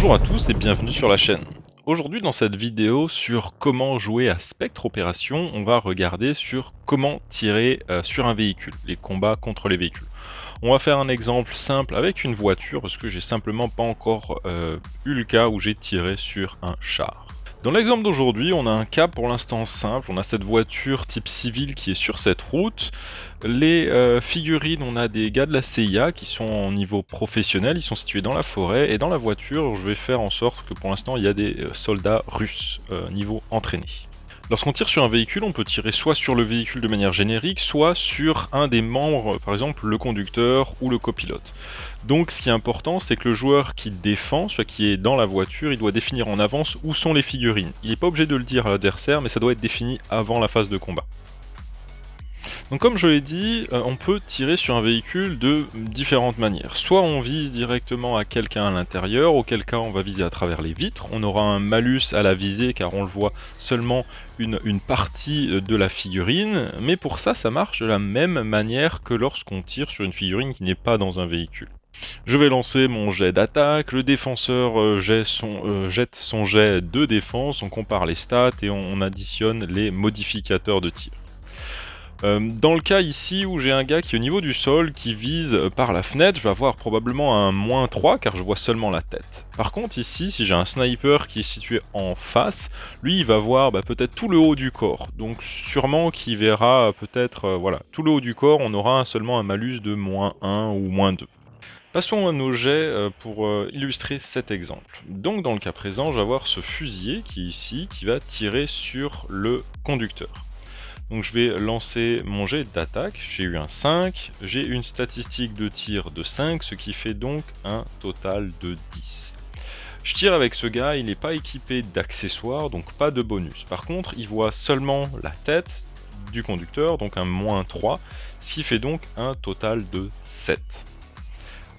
Bonjour à tous et bienvenue sur la chaîne. Aujourd'hui dans cette vidéo sur comment jouer à Spectre Opération, on va regarder sur comment tirer sur un véhicule, les combats contre les véhicules. On va faire un exemple simple avec une voiture parce que j'ai simplement pas encore eu le cas où j'ai tiré sur un char. Dans l'exemple d'aujourd'hui, on a un cas pour l'instant simple, on a cette voiture type civil qui est sur cette route. Les figurines, on a des gars de la CIA qui sont en niveau professionnel, ils sont situés dans la forêt, et dans la voiture, je vais faire en sorte que pour l'instant, il y a des soldats russes niveau entraîné. Lorsqu'on tire sur un véhicule, on peut tirer soit sur le véhicule de manière générique, soit sur un des membres, par exemple le conducteur ou le copilote. Donc ce qui est important, c'est que le joueur qui défend, soit qui est dans la voiture, il doit définir en avance où sont les figurines. Il n'est pas obligé de le dire à l'adversaire, mais ça doit être défini avant la phase de combat. Donc comme je l'ai dit, on peut tirer sur un véhicule de différentes manières. Soit on vise directement à quelqu'un à l'intérieur, auquel cas on va viser à travers les vitres. On aura un malus à la visée car on le voit seulement une partie de la figurine, mais pour ça, ça marche de la même manière que lorsqu'on tire sur une figurine qui n'est pas dans un véhicule. Je vais lancer mon jet d'attaque, le défenseur jette son jet de défense, on compare les stats et on additionne les modificateurs de tir. Dans le cas ici où j'ai un gars qui est au niveau du sol, qui vise par la fenêtre, je vais avoir probablement un -3 car je vois seulement la tête. Par contre ici, si j'ai un sniper qui est situé en face, lui il va voir peut-être tout le haut du corps. Donc sûrement qu'il verra peut-être tout le haut du corps, on aura seulement un malus de -1 ou -2. Passons à nos jets pour illustrer cet exemple. Donc dans le cas présent, je vais avoir ce fusilier qui est ici, qui va tirer sur le conducteur. Donc je vais lancer mon jet d'attaque, j'ai eu un 5, j'ai une statistique de tir de 5, ce qui fait donc un total de 10. Je tire avec ce gars, il n'est pas équipé d'accessoires, donc pas de bonus. Par contre, il voit seulement la tête du conducteur, donc un -3, ce qui fait donc un total de 7.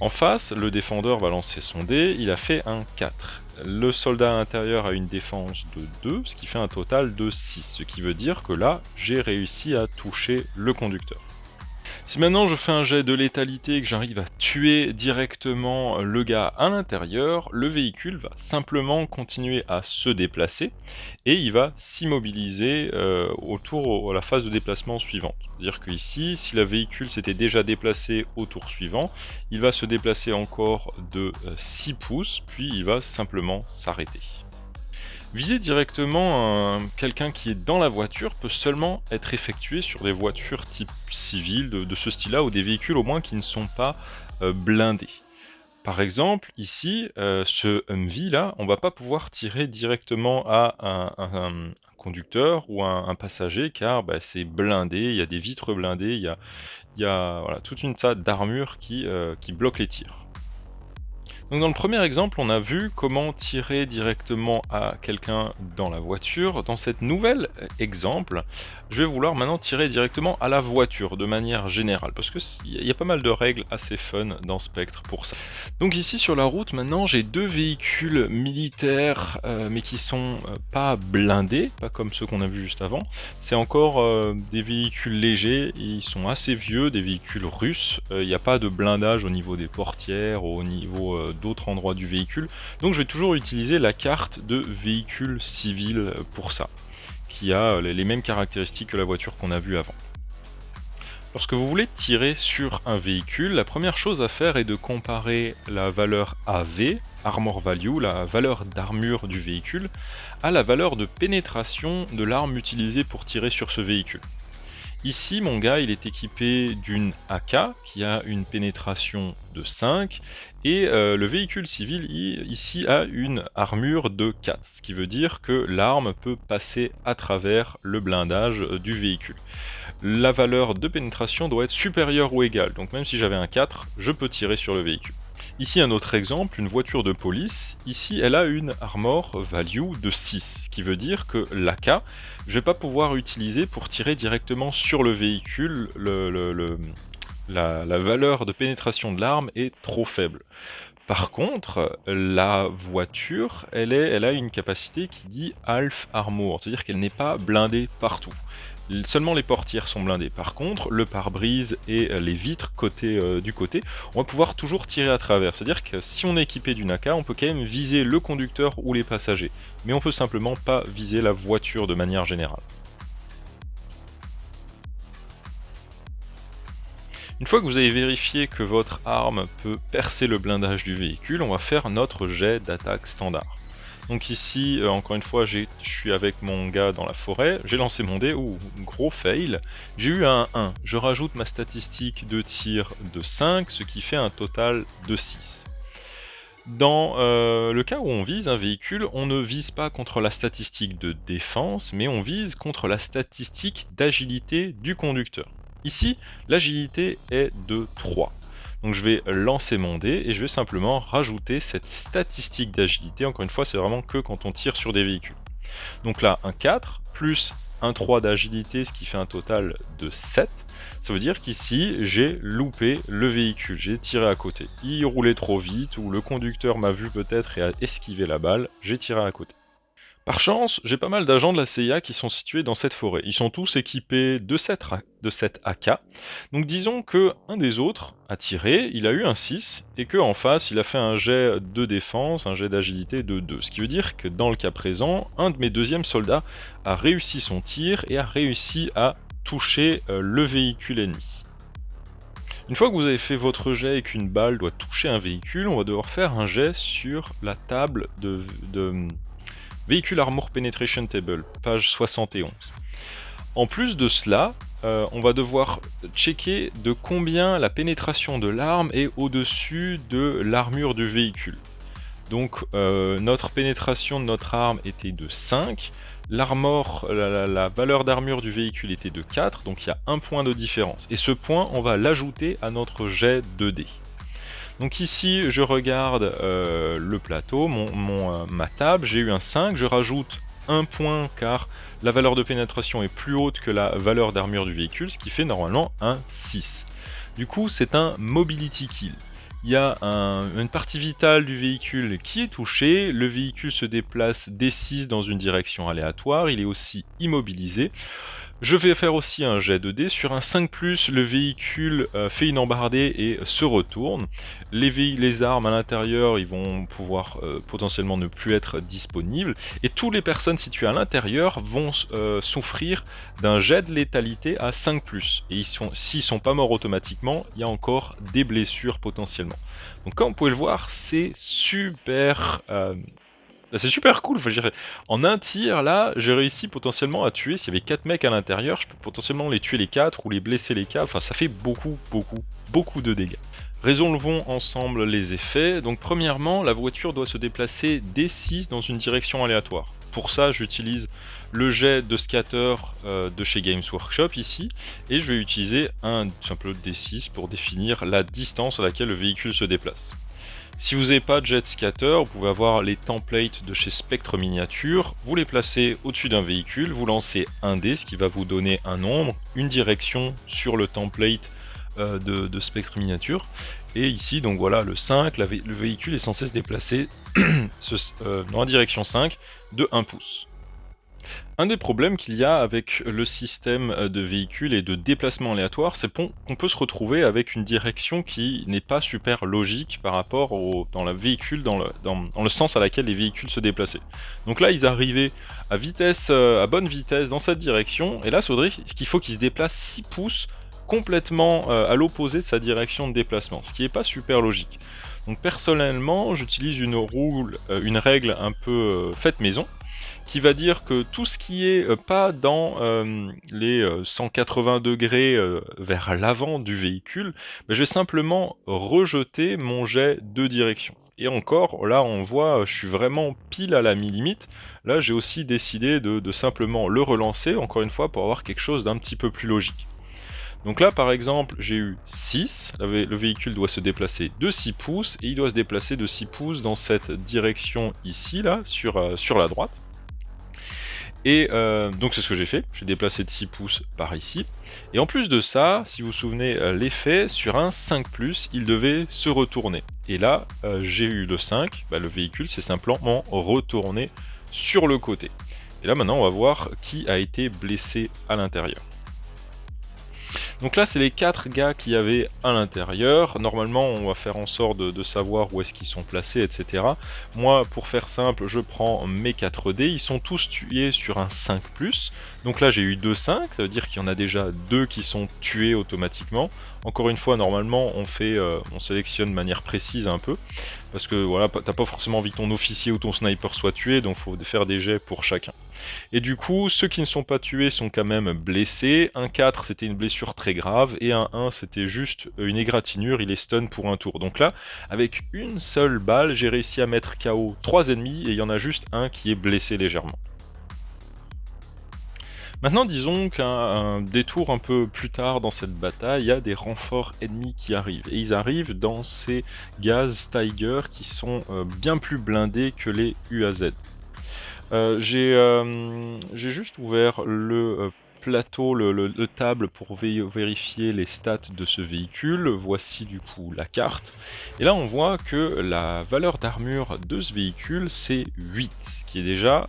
En face, le défendeur va lancer son dé, il a fait un 4. Le soldat intérieur a une défense de 2, ce qui fait un total de 6, ce qui veut dire que là, j'ai réussi à toucher le conducteur. Si maintenant je fais un jet de létalité et que j'arrive à tuer directement le gars à l'intérieur, le véhicule va simplement continuer à se déplacer et il va s'immobiliser autour à la phase de déplacement suivante. C'est-à-dire que ici, si le véhicule s'était déjà déplacé au tour suivant, il va se déplacer encore de 6 pouces, puis il va simplement s'arrêter. Viser directement quelqu'un qui est dans la voiture peut seulement être effectué sur des voitures type civil de ce style-là, ou des véhicules au moins qui ne sont pas blindés. Par exemple, ici, ce Humvee là, on va pas pouvoir tirer directement à un conducteur ou un passager car c'est blindé, il y a des vitres blindées, il y a toute une tas d'armures qui bloquent les tirs. Donc dans le premier exemple, on a vu comment tirer directement à quelqu'un dans la voiture. Dans cet nouvel exemple, je vais vouloir maintenant tirer directement à la voiture de manière générale, parce qu'il y a pas mal de règles assez fun dans Spectre pour ça. Donc ici sur la route, maintenant j'ai deux véhicules militaires, mais qui sont pas blindés, pas comme ceux qu'on a vus juste avant. C'est encore des véhicules légers, ils sont assez vieux, des véhicules russes. Il n'y a pas de blindage au niveau des portières, au niveau d'autres endroits du véhicule. Donc je vais toujours utiliser la carte de véhicule civil pour ça, qui a les mêmes caractéristiques que la voiture qu'on a vue avant. Lorsque vous voulez tirer sur un véhicule, la première chose à faire est de comparer la valeur AV, Armor Value, la valeur d'armure du véhicule, à la valeur de pénétration de l'arme utilisée pour tirer sur ce véhicule. Ici, mon gars, il est équipé d'une AK qui a une pénétration de 5 et le véhicule civil ici a une armure de 4, ce qui veut dire que l'arme peut passer à travers le blindage du véhicule. La valeur de pénétration doit être supérieure ou égale, donc même si j'avais un 4, je peux tirer sur le véhicule. Ici un autre exemple, une voiture de police, ici elle a une armor value de 6, ce qui veut dire que l'AK, je vais pas pouvoir utiliser pour tirer directement sur le véhicule, la valeur de pénétration de l'arme est trop faible. Par contre, la voiture, elle a une capacité qui dit Half Armor, c'est-à-dire qu'elle n'est pas blindée partout. Seulement les portières sont blindées. Par contre, le pare-brise et les vitres du côté, on va pouvoir toujours tirer à travers. C'est-à-dire que si on est équipé d'une AK, on peut quand même viser le conducteur ou les passagers. Mais on peut simplement pas viser la voiture de manière générale. Une fois que vous avez vérifié que votre arme peut percer le blindage du véhicule, on va faire notre jet d'attaque standard. Donc ici, encore une fois, je suis avec mon gars dans la forêt, j'ai lancé mon dé, gros fail, j'ai eu un 1. Je rajoute ma statistique de tir de 5, ce qui fait un total de 6. Dans le cas où on vise un véhicule, on ne vise pas contre la statistique de défense, mais on vise contre la statistique d'agilité du conducteur. Ici, l'agilité est de 3. Donc je vais lancer mon dé et je vais simplement rajouter cette statistique d'agilité. Encore une fois, c'est vraiment que quand on tire sur des véhicules. Donc là, un 4 plus un 3 d'agilité, ce qui fait un total de 7. Ça veut dire qu'ici, j'ai loupé le véhicule, j'ai tiré à côté. Il roulait trop vite, ou le conducteur m'a vu peut-être et a esquivé la balle, j'ai tiré à côté. Par chance, j'ai pas mal d'agents de la CIA qui sont situés dans cette forêt. Ils sont tous équipés de cette AK. Donc disons que un des autres a tiré, il a eu un 6, et qu'en face, il a fait un jet de défense, un jet d'agilité de 2. Ce qui veut dire que dans le cas présent, un de mes deuxièmes soldats a réussi son tir et a réussi à toucher le véhicule ennemi. Une fois que vous avez fait votre jet et qu'une balle doit toucher un véhicule, on va devoir faire un jet sur la table de Véhicule Armor Penetration Table, page 71. En plus de cela, on va devoir checker de combien la pénétration de l'arme est au-dessus de l'armure du véhicule. Donc notre pénétration de notre arme était de 5, la valeur d'armure du véhicule était de 4, donc il y a un point de différence. Et ce point, on va l'ajouter à notre jet 2D. Donc ici, je regarde le plateau, ma table, j'ai eu un 5, je rajoute un point car la valeur de pénétration est plus haute que la valeur d'armure du véhicule, ce qui fait normalement un 6. Du coup, c'est un mobility kill. Il y a une partie vitale du véhicule qui est touchée, le véhicule se déplace D6 dans une direction aléatoire, il est aussi immobilisé. Je vais faire aussi un jet de dés. Sur un 5+, le véhicule fait une embardée et se retourne. Les armes à l'intérieur, ils vont pouvoir potentiellement ne plus être disponibles. Et toutes les personnes situées à l'intérieur vont souffrir d'un jet de létalité à 5+. Et s'ils ne sont pas morts automatiquement, il y a encore des blessures potentiellement. Donc comme vous pouvez le voir, c'est super... c'est super cool, enfin, en un tir là, j'ai réussi potentiellement à tuer, s'il y avait 4 mecs à l'intérieur, je peux potentiellement les tuer les 4 ou les blesser les 4, enfin ça fait beaucoup de dégâts. Résolvons ensemble les effets. Donc premièrement, la voiture doit se déplacer D6 dans une direction aléatoire. Pour ça, j'utilise le jet de scatter de chez Games Workshop ici, et je vais utiliser un simple D6 pour définir la distance à laquelle le véhicule se déplace. Si vous n'avez pas de jet scatter, vous pouvez avoir les templates de chez Spectre Miniature, vous les placez au-dessus d'un véhicule, vous lancez un dé, ce qui va vous donner un nombre, une direction sur le template de Spectre Miniature, et ici, donc voilà, le 5, le véhicule est censé se déplacer dans la direction 5 de 1 pouce. Un des problèmes qu'il y a avec le système de véhicule et de déplacement aléatoire, c'est qu'on peut se retrouver avec une direction qui n'est pas super logique par rapport dans le sens à laquelle les véhicules se déplaçaient. Donc là, ils arrivaient à bonne vitesse dans cette direction, et là, ça veut dire qu'il faut qu'ils se déplacent 6 pouces complètement à l'opposé de sa direction de déplacement, ce qui n'est pas super logique. Donc personnellement, j'utilise une règle un peu faite maison, qui va dire que tout ce qui est pas dans les 180 degrés vers l'avant du véhicule, je vais simplement rejeter mon jet de direction. Et encore, là on voit, je suis vraiment pile à la mi-limite. Là j'ai aussi décidé de simplement le relancer, encore une fois, pour avoir quelque chose d'un petit peu plus logique. Donc là par exemple j'ai eu 6, le véhicule doit se déplacer de 6 pouces, et il doit se déplacer de 6 pouces dans cette direction ici, là, sur la droite. Et donc c'est ce que j'ai fait, j'ai déplacé de 6 pouces par ici. Et en plus de ça, si vous vous souvenez l'effet, sur un 5+, il devait se retourner. Et là, j'ai eu le 5, le véhicule s'est simplement retourné sur le côté. Et là maintenant on va voir qui a été blessé à l'intérieur. Donc là, c'est les 4 gars qui avaient à l'intérieur. Normalement, on va faire en sorte de savoir où est-ce qu'ils sont placés, etc. Moi, pour faire simple, je prends mes 4 dés. Ils sont tous tués sur un 5+. Donc là, j'ai eu 2 5. Ça veut dire qu'il y en a déjà 2 qui sont tués automatiquement. Encore une fois, normalement, on sélectionne de manière précise un peu. Parce que voilà, t'as pas forcément envie que ton officier ou ton sniper soit tué. Donc, il faut faire des jets pour chacun. Et du coup, ceux qui ne sont pas tués sont quand même blessés. Un 4, c'était une blessure très grave. Et un 1, c'était juste une égratignure. Il est stun pour un tour. Donc là, avec une seule balle, j'ai réussi à mettre KO 3 ennemis. Et il y en a juste un qui est blessé légèrement. Maintenant, disons qu'un détour un peu plus tard dans cette bataille, il y a des renforts ennemis qui arrivent. Et ils arrivent dans ces gaz Tiger qui sont bien plus blindés que les UAZ. J'ai juste ouvert le plateau, le table pour vérifier les stats de ce véhicule. Voici du coup la carte. Et là on voit que la valeur d'armure de ce véhicule c'est 8, ce qui est déjà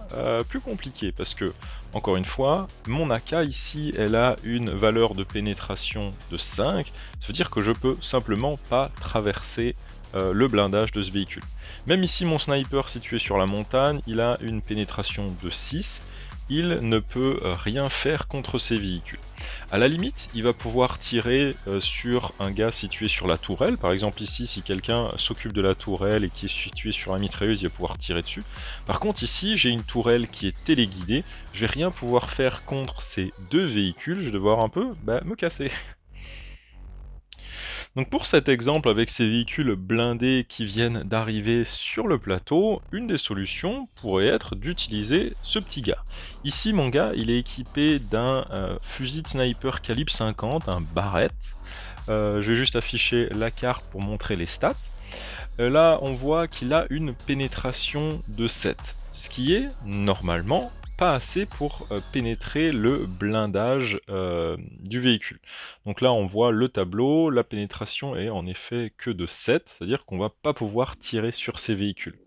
plus compliqué parce que, encore une fois, mon AK ici elle a une valeur de pénétration de 5, ça veut dire que je peux simplement pas traverser le blindage de ce véhicule. Même ici, mon sniper situé sur la montagne, il a une pénétration de 6. Il ne peut rien faire contre ces véhicules. À la limite, il va pouvoir tirer sur un gars situé sur la tourelle. Par exemple ici, si quelqu'un s'occupe de la tourelle et qui est situé sur la mitrailleuse, il va pouvoir tirer dessus. Par contre ici, j'ai une tourelle qui est téléguidée. Je vais rien pouvoir faire contre ces deux véhicules. Je vais devoir un peu me casser. Donc pour cet exemple avec ces véhicules blindés qui viennent d'arriver sur le plateau, une des solutions pourrait être d'utiliser ce petit gars. Ici mon gars il est équipé d'un fusil de sniper calibre 50, un Barrett. Je vais juste afficher la carte pour montrer les stats. Là on voit qu'il a une pénétration de 7, ce qui est normalement pas assez pour pénétrer le blindage du véhicule. Donc là on voit le tableau, la pénétration est en effet que de 7, c'est-à-dire qu'on va pas pouvoir tirer sur ces véhicules.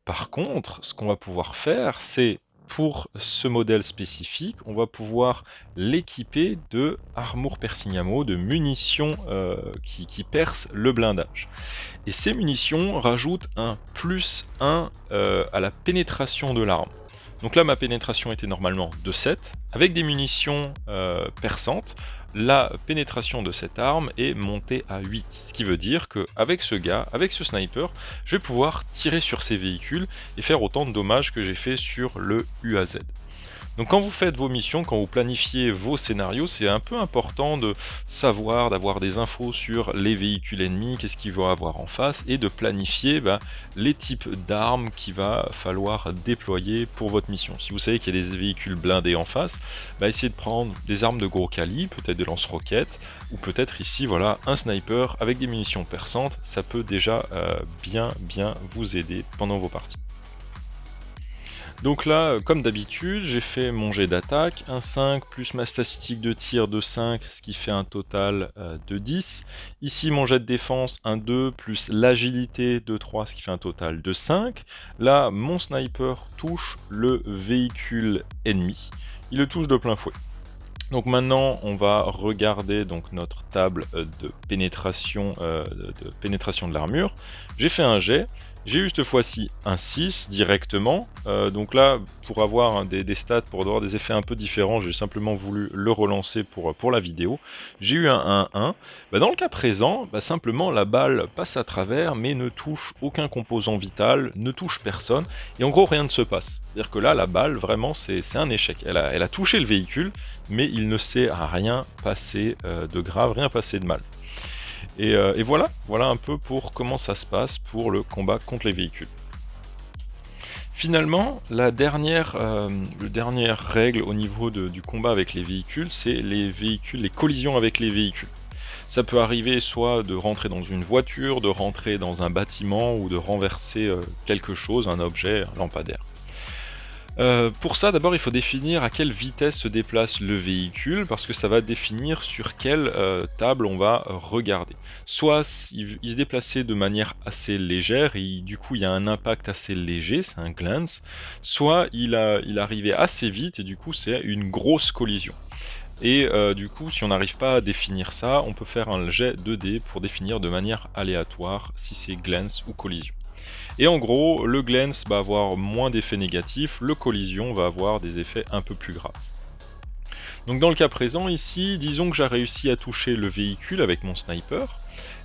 Par contre, ce qu'on va pouvoir faire, c'est pour ce modèle spécifique, on va pouvoir l'équiper de armure persignamo, de munitions qui percent le blindage. Et ces munitions rajoutent un +1 à la pénétration de l'arme. Donc là, ma pénétration était normalement de 7. Avec des munitions perçantes, la pénétration de cette arme est montée à 8. Ce qui veut dire qu'avec ce gars, avec ce sniper, je vais pouvoir tirer sur ces véhicules et faire autant de dommages que j'ai fait sur le UAZ. Donc quand vous faites vos missions, quand vous planifiez vos scénarios, c'est un peu important de savoir, d'avoir des infos sur les véhicules ennemis, qu'est-ce qu'ils vont avoir en face, et de planifier les types d'armes qu'il va falloir déployer pour votre mission. Si vous savez qu'il y a des véhicules blindés en face, essayez de prendre des armes de gros calibre, peut-être des lance-roquettes, ou peut-être ici, voilà, un sniper avec des munitions perçantes, ça peut déjà bien vous aider pendant vos parties. Donc là, comme d'habitude, j'ai fait mon jet d'attaque, un 5 plus ma statistique de tir de 5, ce qui fait un total de 10. Ici, mon jet de défense, un 2 plus l'agilité de 3, ce qui fait un total de 5. Là, mon sniper touche le véhicule ennemi. Il le touche de plein fouet. Donc maintenant, on va regarder donc notre table de pénétration de l'armure. J'ai fait un jet. J'ai eu cette fois-ci un 6 directement, donc là pour avoir des stats, pour avoir des effets un peu différents, j'ai simplement voulu le relancer pour la vidéo. J'ai eu un 1-1, dans le cas présent, simplement la balle passe à travers mais ne touche aucun composant vital, ne touche personne, et en gros rien ne se passe. C'est-à-dire que là la balle vraiment c'est un échec, elle a touché le véhicule, mais il ne s'est rien passé de grave, rien passé de mal. Et voilà un peu pour comment ça se passe pour le combat contre les véhicules. Finalement, la dernière règle au niveau du combat avec les véhicules, c'est les collisions avec les véhicules. Ça peut arriver soit de rentrer dans une voiture, de rentrer dans un bâtiment ou de renverser quelque chose, un objet, un lampadaire. Pour ça, d'abord, il faut définir à quelle vitesse se déplace le véhicule, parce que ça va définir sur quelle, table on va regarder. Soit il se déplaçait de manière assez légère et du coup, il y a un impact assez léger, c'est un glance, soit il arrivait assez vite et du coup, c'est une grosse collision. Et du coup, si on n'arrive pas à définir ça, on peut faire un jet 2D pour définir de manière aléatoire si c'est glance ou collision. Et en gros, le glance va avoir moins d'effets négatifs, le collision va avoir des effets un peu plus graves. Donc dans le cas présent ici, disons que j'ai réussi à toucher le véhicule avec mon sniper,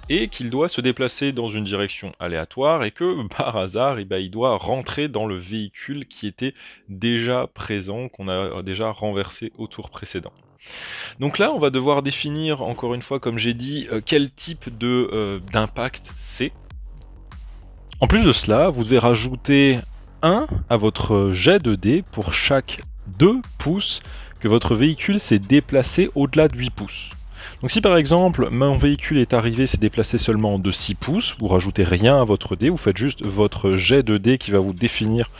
et qu'il doit se déplacer dans une direction aléatoire, et que par hasard, il doit rentrer dans le véhicule qui était déjà présent, qu'on a déjà renversé au tour précédent. Donc là, on va devoir définir, encore une fois, comme j'ai dit, quel type d'impact c'est. En plus de cela, vous devez rajouter 1 à votre jet de dés pour chaque 2 pouces que votre véhicule s'est déplacé au-delà de 8 pouces. Donc si par exemple, mon véhicule est arrivé, s'est déplacé seulement de 6 pouces, vous rajoutez rien à votre dé, vous faites juste votre jet de dés qui va vous définir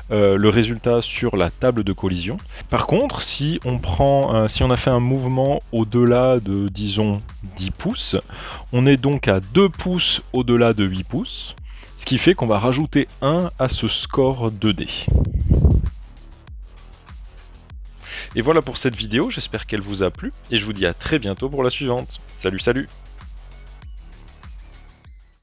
le résultat sur la table de collision. Par contre, si on a fait un mouvement au-delà de, disons, 10 pouces, on est donc à 2 pouces au-delà de 8 pouces, ce qui fait qu'on va rajouter 1 à ce score 2D. Et voilà pour cette vidéo, j'espère qu'elle vous a plu, et je vous dis à très bientôt pour la suivante. Salut salut!